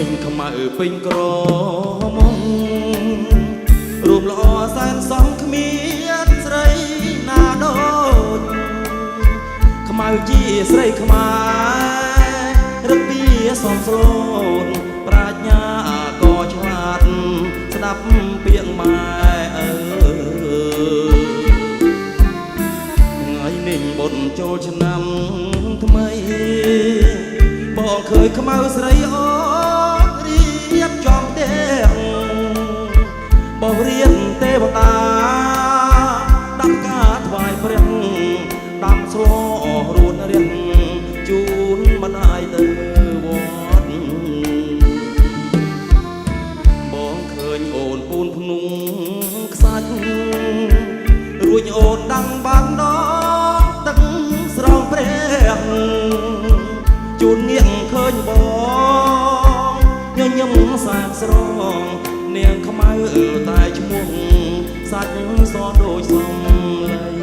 ញខ្មៅពេញក្រមុំរូបល្អសែនសំគ្មានស្រីណាដូចខ្មៅជាស្រីខ្មែររបៀសំស្លូនប្រាជ្ញាក៏ឆ្លាតស្ដាប់ពាក្យម៉ែថ្ងៃនេះបុណ្យចូលឆ្នាំថ្មីបងឃើញខ្មៅស្រីអូនរៀបចំទាំងបោះរៀនទេវតាដាំការថ្វាយព្រះដាំស្លរួនរៀងជូនម្ដាយទៅវត្តបងឃើញអូនពូនភ្នំខ្សាច់រួចអូនដាំបានដល់ទឹកស្រងព្រះជូននាងឃើញបងញញឹមសាកស្រងនាងខ្មៅតែឈ្មោះសាច់សដូចសំឡី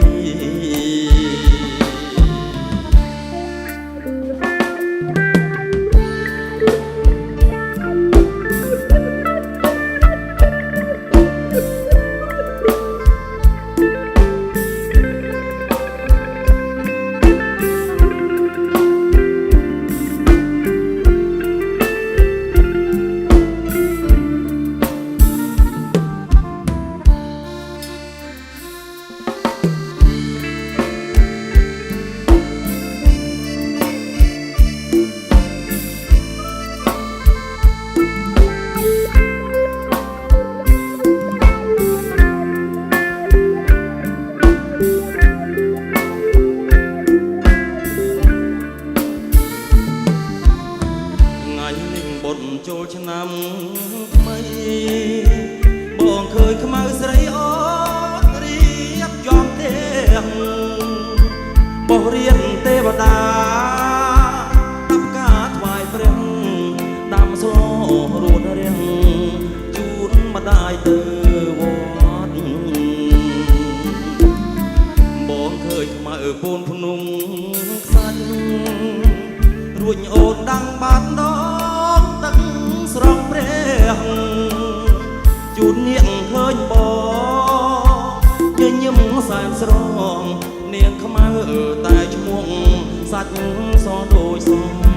ចូលឆ្នាំថ្មីបងឃើញខ្មៅស្រីអូនរៀបចំទាំងបោះរៀនទេវតាដាំការថ្វាយព្រះដាំស្លរួនរៀងជូនម្ដាយទៅវត្តបងឃើញខ្មៅពូនភ្នំខ្សាច់រួចអូនដាំបានដល់ទឹកស្រងព្រះជូននាងឃើញបងញញឹមសែនស្រងនាងខ្មៅតែឈ្មោះសាច់សដូចសំ